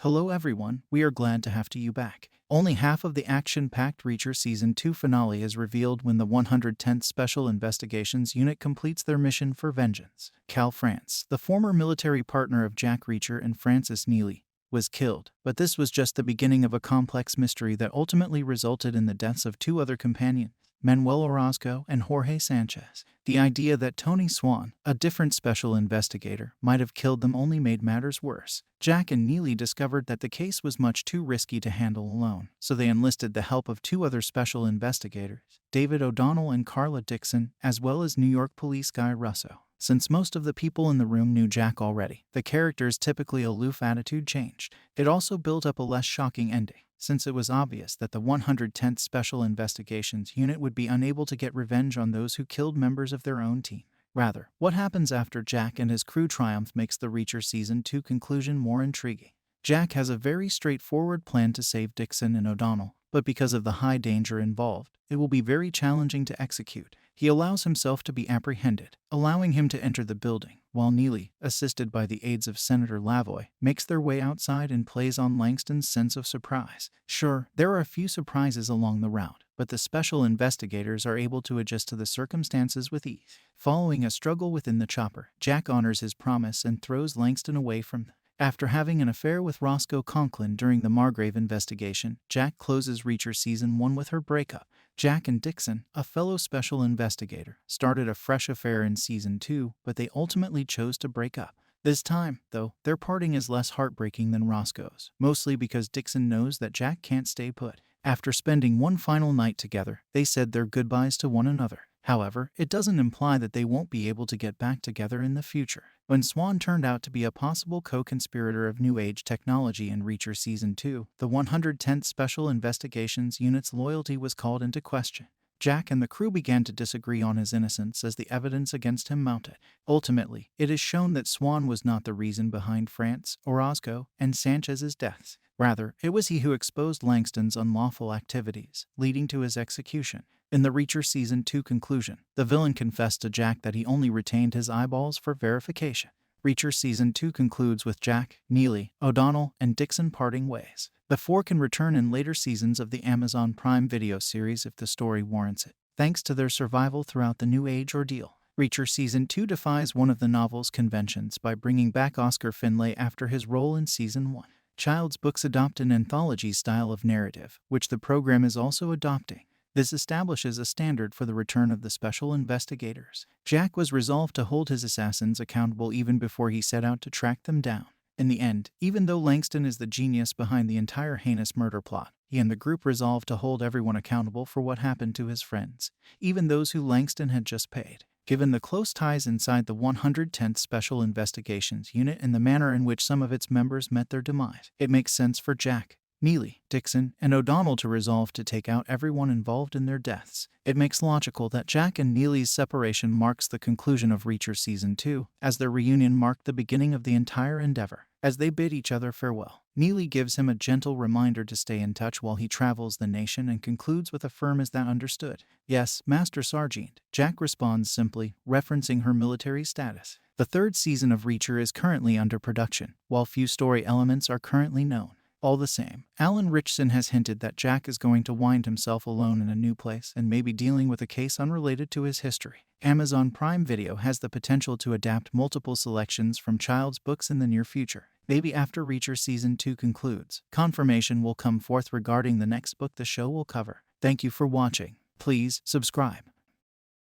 Hello everyone, we are glad to have you back. Only half of the action-packed Reacher Season 2 finale is revealed when the 110th Special Investigations Unit completes their mission for vengeance. Franz, the former military partner of Jack Reacher and Francis Neagley, was killed, but this was just the beginning of a complex mystery that ultimately resulted in the deaths of two other companions, Manuel Orozco and Jorge Sanchez. The idea that Tony Swan, a different special investigator, might have killed them only made matters worse. Jack and Neagley discovered that the case was much too risky to handle alone, so they enlisted the help of two other special investigators, David O'Donnell and Carla Dixon, as well as New York police guy Russo. Since most of the people in the room knew Jack already, the character's typically aloof attitude changed. It also built up a less shocking ending, since it was obvious that the 110th Special Investigations Unit would be unable to get revenge on those who killed members of their own team. Rather, what happens after Jack and his crew triumph makes the Reacher Season 2 conclusion more intriguing. Jack has a very straightforward plan to save Dixon and O'Donnell, but because of the high danger involved, it will be very challenging to execute. He allows himself to be apprehended, allowing him to enter the building, while Neagley, assisted by the aides of Senator Lavoy, makes their way outside and plays on Langston's sense of surprise. Sure, there are a few surprises along the route, but the special investigators are able to adjust to the circumstances with ease. Following a struggle within the chopper, Jack honors his promise and throws Langston away from them. After having an affair with Roscoe Conklin during the Margrave investigation, Jack closes Reacher Season 1 with her breakup. Jack and Dixon, a fellow special investigator, started a fresh affair in Season 2, but they ultimately chose to break up. This time, though, their parting is less heartbreaking than Roscoe's, mostly because Dixon knows that Jack can't stay put. After spending one final night together, they said their goodbyes to one another. However, it doesn't imply that they won't be able to get back together in the future. When Swan turned out to be a possible co-conspirator of New Age technology in Reacher Season 2, the 110th Special Investigations Unit's loyalty was called into question. Jack and the crew began to disagree on his innocence as the evidence against him mounted. Ultimately, it is shown that Swan was not the reason behind Franz, Orozco, and Sanchez's deaths. Rather, it was he who exposed Langston's unlawful activities, leading to his execution. In the Reacher Season 2 conclusion, the villain confessed to Jack that he only retained his eyeballs for verification. Reacher Season 2 concludes with Jack, Neagley, O'Donnell, and Dixon parting ways. The four can return in later seasons of the Amazon Prime Video series if the story warrants it, thanks to their survival throughout the New Age ordeal. Reacher Season 2 defies one of the novel's conventions by bringing back Oscar Finlay after his role in Season 1. Child's books adopt an anthology style of narrative, which the program is also adopting. This establishes a standard for the return of the special investigators. Jack was resolved to hold his assassins accountable even before he set out to track them down. In the end, even though Langston is the genius behind the entire heinous murder plot, he and the group resolved to hold everyone accountable for what happened to his friends, even those who Langston had just paid. Given the close ties inside the 110th Special Investigations Unit and the manner in which some of its members met their demise, it makes sense for Jack, Neagley, Dixon, and O'Donnell to resolve to take out everyone involved in their deaths. It makes logical that Jack and Neagley's separation marks the conclusion of Reacher Season 2, as their reunion marked the beginning of the entire endeavor. As they bid each other farewell, Neagley gives him a gentle reminder to stay in touch while he travels the nation and concludes with a firm "Is that understood?" "Yes, Master Sergeant," Jack responds simply, referencing her military status. The third season of Reacher is currently under production, while few story elements are currently known. All the same, Alan Ritchson has hinted that Jack is going to wind himself alone in a new place and may be dealing with a case unrelated to his history. Amazon Prime Video has the potential to adapt multiple selections from Child's books in the near future. Maybe after Reacher Season 2 concludes, confirmation will come forth regarding the next book the show will cover. Thank you for watching. Please subscribe.